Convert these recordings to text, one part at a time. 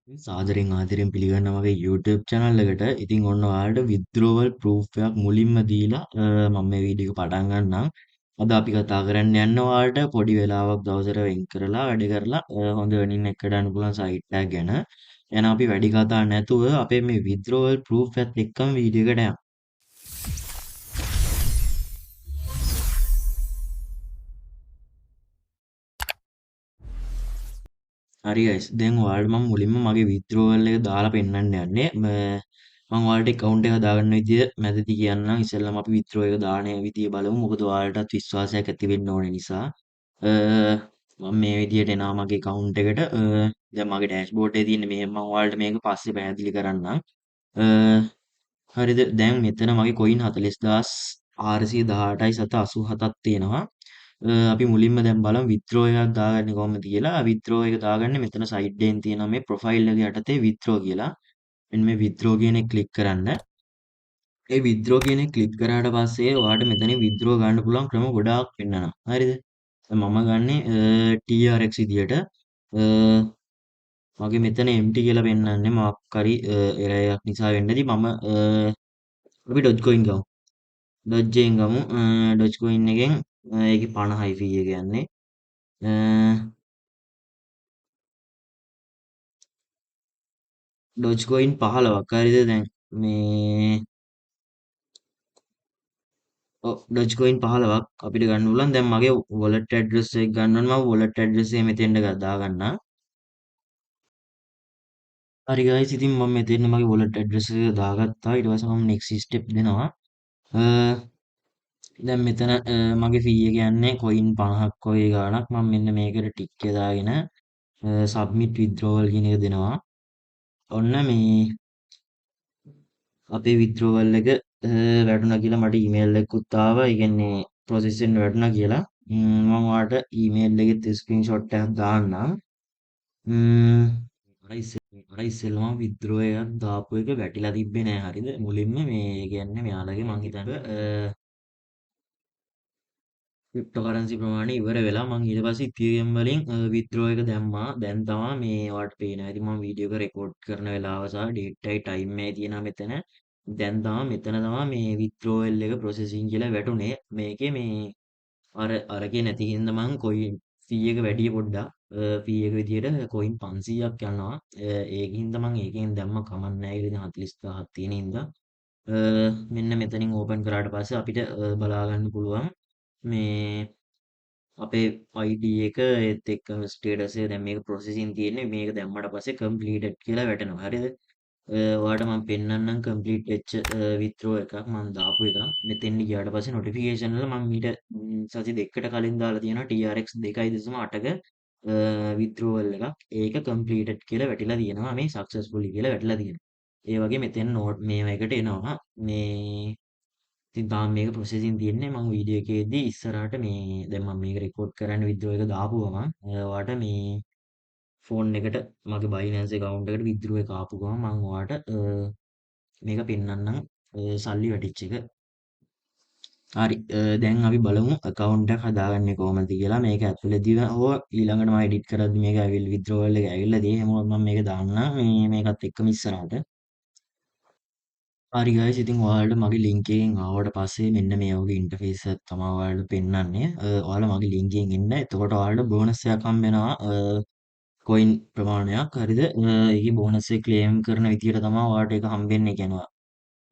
සාදරෙන් ආදරෙන් පිළිගන්නවා මගේ YouTube channel එකට. ඉතින් ඔන්න ඔයාලට withdrawal proof එකක් මුලින්ම දීලා මම මේ වීඩියෝ එක පටන් ගන්නම්. අද අපි කතා කරන්න යන්නේ ඔයාලට පොඩි වෙලාවක් දවසට වෙන් කරලා වැඩ කරලා හොඳ earning එකක් ගන්න පුළුවන් site එකක් ගැන. එහෙනම් අපි වැඩි කතා නැතුව අපේ මේ withdrawal proof එකත් එක්කම වීඩියෝ එකට යමු. හරි guys දැන් ඔයාලට මම මුලින්ම මගේ withdrawal එක දාලා පෙන්නන්න යන්නේ මම ඔයාලට account එක දාගන්න විදිය මැදදී කියන්නම් ඉස්සෙල්ලාම අපි withdraw එක දාන විදිය බලමු මොකද ඔයාලටත් විශ්වාසයක් ඇති වෙන්න ඕන නිසා මම මේ විදියට එනවා මගේ account එකට දැන් මගේ dashboard එකේ තියෙන මෙහෙම මම ඔයාලට මේක පස්සේ පැහැදිලි කරන්නම් හරිද දැන් මෙතන මගේ coin 40418යි සත 87ක් තියෙනවා අපි මුලින්ම දැන් බලමු withdraw එකක් දාගන්නේ කොහොමද කියලා. withdraw එක දාගන්නේ මෙතන side එකෙන් තියෙනවා මේ profile එක යටතේ withdraw කියලා. මෙන්න මේ withdraw කියන එක ක්ලික් කරන්න. ඒ withdraw කියන එක ක්ලික් කරාට පස්සේ ඔයාලට මෙතනින් withdraw ගන්න පුළුවන් ක්‍රම ගොඩාක් පෙන්නනවා. හරිද? මම ගන්නෙ TRX විදියට මගේ මෙතන empty කියලා පෙන්නන්නේ මොකක් හරි error එකක් නිසා වෙන්න ඇති. මම අපි Dogecoin ගමු. Dogecoin ගමු. Dogecoin එකෙන් ඒකේ 50යි fee එක යන්නේ. ඩොජ්කොයින් 15ක් හරිද දැන් මේ ඩොජ්කොයින් 15ක් අපිට ගන්න පුළුවන් දැන් මගේ wallet address එක ගන්න ඕන මම wallet address එක මෙතෙන්ට දාගන්න හරි guys ඉතින් මම මෙතෙන් මගේ wallet address එක දාගත්තා ඊට පස්සේ මම next step දෙනවා දැන් මෙතන මගේ fee එක යන්නේ coin 50ක් වගේ ගාණක් මම මෙන්න මේකට tick එක දාගෙන submit withdrawal කියන එක දෙනවා ඔන්න මේ අපේ withdrawal එක වැටුණා කියලා මට email එකකුත් ආවා. ඒ කියන්නේ process වෙන්න වැටුණා කියලා. මම ඔයාලට email එකෙත් screenshot එකක් දාන්නම්. අර ඉස්සෙල්ලාම withdraw එකක් දාපු එක වැටිලා තිබ්බේ නෑ හරිද? මුලින්ම මේ කියන්නේ මෙයාලගේ මං හිතන්නේ ක්‍රිප්ටෝකරන්සි ප්‍රමාණය ඉවර වෙලා මං ඊට පස්සේ Ethereum වලින් withdraw එක දැම්මා. දැන් තමයි මේ ඔයාලට පේනවා. ඉතින් මම වීඩියෝ එක රෙකෝඩ් කරන වෙලාව සහ date එකයි time එකයි තියෙනවා මෙතන. දැන් තමයි මෙතන තමයි මේ withdrawal එක processing කියලා වැටුනේ. මේකේ මේ අරකේ නැති හින්දා මං coin fee එක වැඩි පොඩ්ඩක්. fee එක විදියට coin 500ක් යනවා. ඒක හින්දා මං ඒකෙන් දැම්ම කමක් නැහැ කියලා දැන් 40000ක් තියෙන හින්දා. මෙන්න මෙතනින් ඕපන් කරාට පස්සේ අපිට බලා ගන්න පුළුවන් මේ අපේ ID එක ඒත් එක්කම ස්ටේටස් එක දැන් මේක processing තියෙන්නේ මේක දැම්මට පස්සේ completed කියලා වැටෙනවා හරිද ඔයාලට මම පෙන්නන්නම් complete වෙච්ච withdraw එකක් මම දාපු එක මෙතෙන් ගියාට පස්සේ notification වල මම ඊට සති දෙකකට කලින් දාලා තියෙනවා TRX 2.8ක withdrawal එකක් ඒක completed කියලා වැටිලා තියෙනවා මේ successfully කියලා වැටිලා තියෙනවා ඒ වගේ මෙතෙන් note මේවයකට එනවා මේ ඉතින් තාම මේක processing තියෙන්නේ මම වීඩියෝ එකේදී ඉස්සරහට මේ දැන් මම මේක රෙකෝඩ් කරන්න withdraw එක දාපු ගමන් ඔයාලට මේ ෆෝන් එකට මගේ Binance account එකට withdraw එක ආපු ගමන් මම ඔයාලට මේක පෙන්නන්නම් සල්ලි වැටිච්ච එක. හරි දැන් අපි බලමු account එක හදාගන්නේ කොහොමද කියලා මේක ඇතුළේදී හෝ ඊළඟට මම edit කරද්දි මේක ඇවිල්ලා withdrawal එක ඇවිල්ලා තියෙයි හැමෝම මම මේක දාන්නම් මේ මේකත් එක්කම ඉස්සරහට. හරි ගයිස් ඉතින් ඔයාලට මගේ ලින්ක් එකෙන් ආවට පස්සේ මෙන්න මේ වගේ ඉන්ටර්ෆේස් එකක් තමයි ඔයාලට පෙන්වන්නේ. ඔයාලා මගේ ලින්ක් එකෙන් එන්න. එතකොට ඔයාලට බෝනස් එකක් හම්බ වෙනවා. කොයින් ප්‍රමාණයක් හරිද? ඒකේ බෝනස් එක ක්ලේම් කරන විදියට තමයි ඔයාලට ඒක හම්බෙන්නේ. කියන්නේ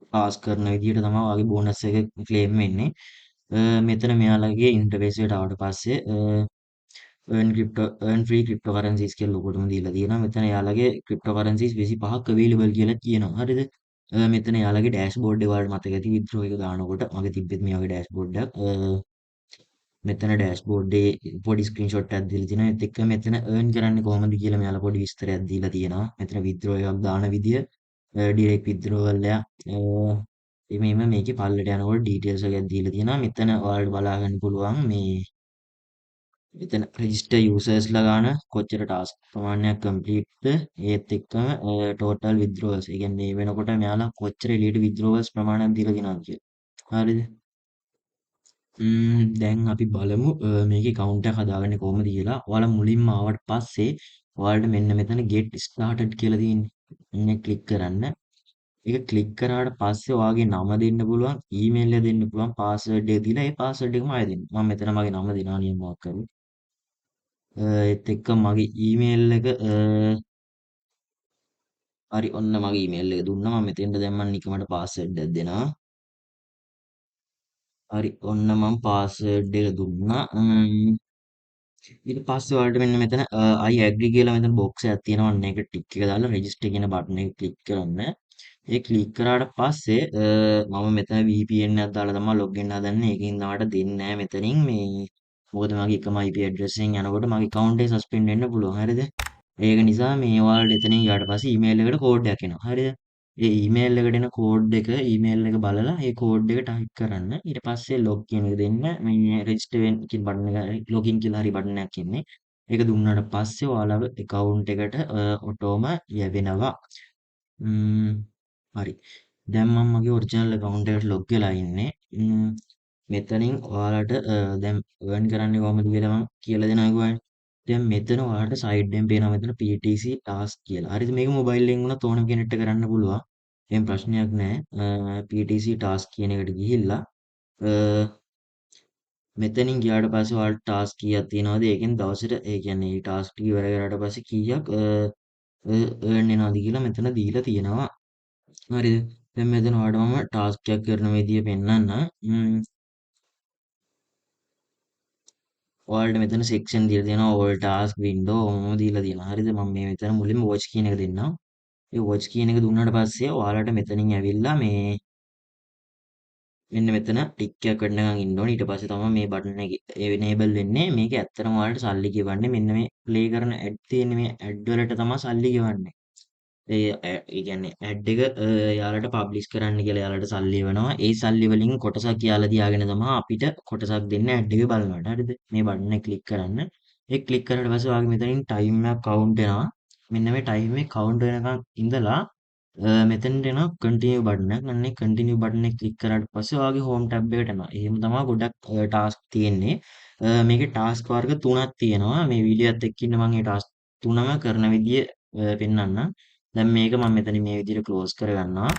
ටාස්ක් කරන විදියට තමයි ඔයාගේ බෝනස් එක ක්ලේම් වෙන්නේ. මෙතන මෙයාලගේ ඉන්ටර්ෆේස් එකට ආවට පස්සේ earn free cryptocurrencies කියලා ලොකටම දීලා තියෙනවා. මෙතන යාළගේ cryptocurrencies 25ක් available කියලා කියනවා. හරිද? මෙතන යාළගේ dashboard එක ඔයාලට මතක ඇති withdraw එක දානකොට මගේ තිබ්බෙත් මේ වගේ dashboard එකක්. මෙතන dashboard එකේ පොඩි screenshot එකක් දීලා තියෙනවා. ඒත් එක්ක මෙතන earn කරන්නේ කොහොමද කියලා මෙයාලා පොඩි විස්තරයක් දීලා තියෙනවා. මෙතන withdraw එකක් දාන විදිය direct withdrawal එක මෙහෙම මේකේ පල්ලට යනකොට details එකක් දීලා තියෙනවා. මෙතන ඔයාලට බලා ගන්න පුළුවන් මේ මෙතන register usersලා ගාන කොච්චර task ප්‍රමාණයක් complete ඒත් එක්කම total withdrawals ඒ කියන්නේ මේ වෙනකොට මෙයාලා කොච්චර elite withdrawals ප්‍රමාණයක් දීලා තියෙනවද කියලා. හරිද? දැන් අපි බලමු මේකේ account එක හදාගන්නේ කොහොමද කියලා. ඔයාලා මුලින්ම ආවට පස්සේ ඔයාලට මෙන්න මෙතන get started කියලා තියෙන්නේ. මෙන්න ක්ලික් කරන්න. ඒක ක්ලික් කරාට පස්සේ ඔයාගේ නම දෙන්න පුළුවන්, ඊමේල් එක දෙන්න පුළුවන්, පාස්වර්ඩ් එක දීලා ඒ පාස්වර්ඩ් එකම ආයෙ දෙන්න. මම මෙතන මගේ නම දෙනවා නියමයක් කරලා. ඒත් එක්ක මගේ ඊමේල් එක හරි ඔන්න මගේ ඊමේල් එක දුන්නා. මම මෙතෙන්ට දැන් මම නිකමට පාස්වර්ඩ් එකක් දෙනවා. හරි ඔන්න මම පාස්වර්ඩ් එක දුන්නා. ඊට පස්සේ ඔයාලට මෙන්න මෙතන I agree කියලා මෙතන බොක්ස් එකක් තියෙනවා. අන්න ඒක ටික් එක දාලා register කියන බටන් එක ක්ලික් කරන්න. ඒ ක්ලික් කරාට පස්සේ මම මෙතන VPN එකක් දාලා තමයි login හදන්නේ. ඒකෙන් තාමට දෙන්නේ නැහැ මෙතනින් මේ මොකද මගේ එකම IP address එකෙන් යනකොට මගේ account එක suspend වෙන්න පුළුවන්. හරිද? ඒක නිසා මේ ඔයාලට එතනින් ගියාට පස්සේ email එකට කෝඩ් එකක් එනවා. හරිද? ඒ email එකට එන කෝඩ් එක email එක බලලා ඒ කෝඩ් එක ටයිප් කරන්න. ඊට පස්සේ log කියන එක දෙන්න. මේ register වෙන්න කියන බටන් එක login කියලා හරි බටන් එකක් ඉන්නේ. ඒක දුන්නාට පස්සේ ඔයාලගේ account එකට ඔටෝම යවෙනවා. ම්ම් හරි. දැන් මම මගේ ඔරිජිනල් account එකට log වෙලා ඉන්නේ. මෙතනින් ඔයාලට දැන් earn කරන්නේ කොහොමද කියලා මම කියලා දෙනවා කිව්වනේ. දැන් මෙතන ඔයාලට සයිඩ් එකෙන් පේනවා මෙතන PTC task කියලා. හරිද? මේක මොබයිල් එකෙන් වුණත් ඕනම කෙනෙක්ට කරන්න පුළුවන්. එහෙම ප්‍රශ්නයක් නැහැ. PTC task කියන එකට ගිහිල්ලා මෙතනින් ගියාට පස්සේ ඔයාලට ටාස්ක් කීයක් තියෙනවද? ඒකෙන් දවසට ඒ කියන්නේ මේ ටාස්ක් ටික ඉවර කරාට පස්සේ කීයක් earn වෙනවද කියලා මෙතන දීලා තියෙනවා. හරිද? දැන් මෙතන ඔයාලට මම ටාස්ක් එකක් කරන විදිය පෙන්නන්න. ඔයාලට මෙතන සෙක්ෂන් දීලා තියෙනවා all task window ඔහොම දීලා තියෙනවා. හරිද? මම මේ මෙතන මුලින්ම watch කියන එක දෙන්නම්. ඒ watch කියන එක දුන්නාට පස්සේ ඔයාලට මෙතනින් ඇවිල්ලා මේ මෙන්න මෙතන ටික් එකක් වෙන්නකන් ඉන්න ඕනේ. ඊට පස්සේ තමයි මේ බටන් එක enable වෙන්නේ. මේක ඇත්තටම ඔයාලට සල්ලි ගෙවන්නේ මෙන්න මේ play කරන ad තියෙන මේ ad වලට තමයි සල්ලි ගෙවන්නේ. ඒ කියන්නේ ඇඩ් එක යාලට පබ්ලිෂ් කරන්න කියලා යාලට සල්ලි වෙනවා. ඒ සල්ලි වලින් කොටසක් යාලා තියාගෙන තමයි අපිට කොටසක් දෙන්න ඇඩ් එක බලනවාට. හරිද? මේ බටන් එක ක්ලික් කරන්න. ඒ ක්ලික් කරාට පස්සේ ඔයාගේ මෙතනින් ටයිම් එකක් කවුන්ට් වෙනවා. මෙන්න මේ ටයිම් එක කවුන්ට් වෙනකන් ඉඳලා මෙතනට එනවා කන්ටිනියු බටන් එක. අන්න ඒ කන්ටිනියු බටන් එක ක්ලික් කරාට පස්සේ ඔයාගේ හෝම් ටැබ් එකට එනවා. එහෙම තමයි ගොඩක් ටාස්ක් තියෙන්නේ. මේකේ ටාස්ක් වර්ග තුනක් තියෙනවා. මේ වීඩියෝත් එක්ක ඉන්න මම මේ ටාස්ක් තුනම කරන විදිය පෙන්නන්නම්. දැන් මේක මම මෙතනින් මේ විදිහට ක්ලෝස් කරගන්නවා.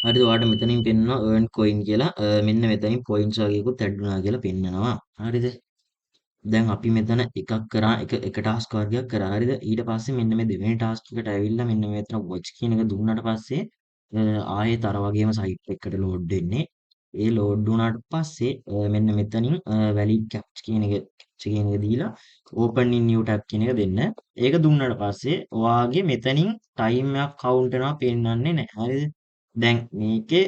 හරිද? ඔයාලට මෙතනින් පෙන්නනවා earn coin කියලා. මෙන්න මෙතනින් points වගේකුත් add වුණා කියලා පෙන්නනවා. හරිද? දැන් අපි මෙතන එකක් කරා එක ටාස්ක් වර්ගයක් කරා. හරිද? ඊට පස්සේ මෙන්න මේ දෙවෙනි ටාස්ක් එකට ඇවිල්ලා මෙන්න මෙතන watch කියන එක දුන්නාට පස්සේ ආයෙත් අර වගේම සයිට් එකකට ලෝඩ් වෙන්නේ. ඒ ලෝඩ් වුණාට පස්සේ මෙන්න මෙතනින් valid captcha කියන එක දීලා open in new tab කියන එක දෙන්න. ඒක දුන්නාට පස්සේ ඔයාගේ මෙතනින් ටයිම් එකක් කවුන්ට් වෙනවා පෙන්නන්නේ නැහැ. හරිද? දැන් මේකේ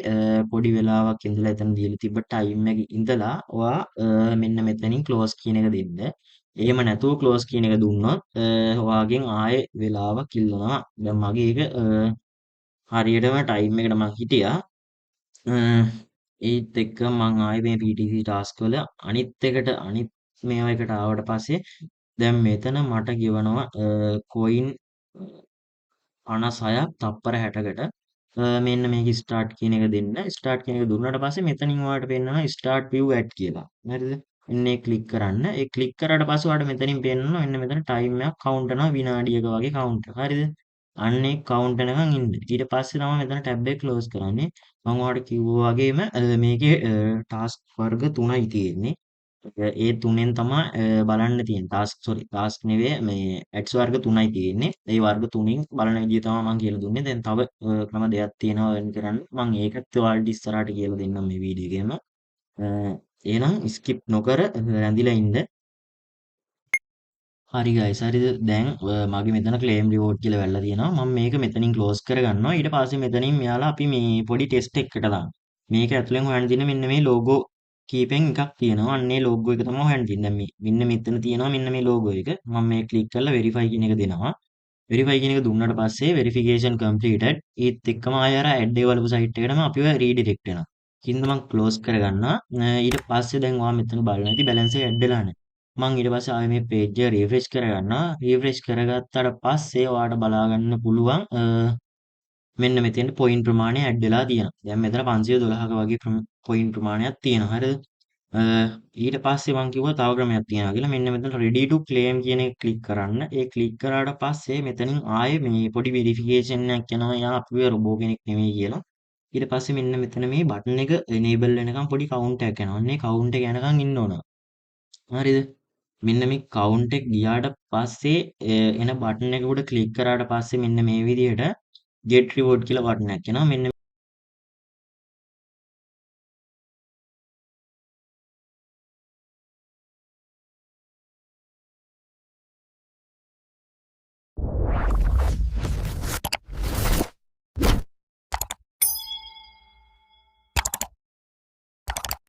පොඩි වෙලාවක් ඉඳලා එතන දීලා තිබ්බ ටයිම් එකේ ඉඳලා ඔයා මෙන්න මෙතනින් ක්ලෝස් කියන එක දෙන්න. එහෙම නැතුව ක්ලෝස් කියන එක දුන්නොත් ඔයාගෙන් ආයේ වෙලාවක් ඉල්ලනවා. දැන් මගේ ඒක හරියටම ටයිම් එකට මං හිටියා. ඒත් එක්ක මං ආයේ මේ PTC ටාස්ක් වල අනිත් මේවා එකට ආවට පස්සේ දැන් මෙතන මට ගෙවනවා කොයින් 56ක් තප්පර 60කට මෙන්න මේක ස්ටාර්ට් කියන එක දෙන්න. ස්ටාර්ට් කියන එක දුන්නාට පස්සේ මෙතනින් ඔයාලට පෙන්නනවා ස්ටාර්ට් view ad කියලා. හරිද? මෙන්න ඒ ක්ලික් කරන්න. ඒ ක්ලික් කරාට පස්සේ ඔයාලට මෙතනින් පෙන්නනවා මෙන්න මෙතන ටයිම් එකක් කවුන්ට් කරනවා විනාඩියක වගේ කවුන්ට් එක. හරිද? අන්න ඒ කවුන්ට් වෙනකන් ඉන්න. ඊට පස්සේ තමයි මෙතන ටැබ් එක ක්ලෝස් කරන්නේ. මම ඔයාලට කිව්වා වගේම මේකේ ටාස්ක් වර්ග 3යි තියෙන්නේ. ඒ තුනෙන් තමයි බලන්න තියෙන්නේ. ටාස්ක් නෙවෙයි මේ ඇඩ්ස් වර්ග 3යි තියෙන්නේ. ඒ වර්ග තුنين බලන විදිය තමයි මම කියලා දුන්නේ. දැන් තව ක්‍රම දෙකක් තියෙනවා වෙන කරන්න. මම ඒකත් ඔයාලට ඉස්සරහට කියලා දෙන්නම් මේ වීඩියෝ එකේම. එහෙනම් ස්කිප් නොකර රැඳිලා ඉන්න. හරි ගයිස් හරිද? දැන් මගේ මෙතන ක්ලේම් රිවෝඩ් කියලා වැල්ලා තියෙනවා. මම මේක මෙතනින් ක්ලෝස් කරගන්නවා. ඊට පස්සේ මෙතනින් මෙයාලා අපි මේ පොඩි ටෙස්ට් එකකට දානවා. මේක ඇතුලෙන් හොයන්න තියෙන මෙන්න මේ ලෝගෝ කීපෙන් එකක් තියෙනවා. අන්න ඒ ලෝගෝ එක තමයි හොයන්න තියෙන්නේ. දැන් මෙන්න මෙතන තියෙනවා මෙන්න මේ ලෝගෝ එක. මම මේ ක්ලික් කරලා වෙරිෆයි කියන එක දෙනවා. වෙරිෆයි කියන එක දුන්නාට පස්සේ වෙරිෆිකේෂන් කම්ප්ලීටඩ්. ඒත් එක්කම ආයෙ අර ඇඩ් ඒ බලපු සයිට් එකටම අපිව රීඩිරෙක්ට් වෙනවා. කින්ද මම ක්ලෝස් කරගන්නවා. ඊට පස්සේ දැන් ඔයා මෙතන බලන්න ඇති බැලන්ස් එක ඇඩ් වෙලා නැහැ. මම ඊට පස්සේ ආයෙ මේ පේජ් එක රිෆ්‍රෙෂ් කරගන්නවා. රිෆ්‍රෙෂ් කරගත්තාට පස්සේ ඔයාලට බලා ගන්න පුළුවන් මෙන්න මෙතෙන්ට පොයින්ට් ප්‍රමාණය ඇඩ් වෙලා තියෙනවා. දැන් මෙතන 512ක වගේ පොයින්ට් ප්‍රමාණයක් තියෙනවා. හරිද? ඊට පස්සේ මං කිව්වා තව ක්‍රමයක් තියෙනවා කියලා. මෙන්න මෙතන ready to claim කියන එක ක්ලික් කරන්න. ඒ ක්ලික් කරාට පස්සේ මෙතනින් ආයේ මේ පොඩි වෙරිෆිකේෂන් එකක් යනවා. යා අපිව රොබෝ කෙනෙක් නෙමෙයි කියලා. ඊට පස්සේ මෙන්න මෙතන මේ බටන් එක enable වෙනකම් පොඩි කවුන්ට් එකක් යනවා. අන්න ඒ කවුන්ට් එක යනකම් ඉන්න ඕන. හරිද? මෙන්න මේ කවුන්ට් එක ගියාට පස්සේ එන බටන් එක උඩ ක්ලික් කරාට පස්සේ මෙන්න මේ විදිහට get reward කියලා බටන් එකක් එනවා. මෙන්න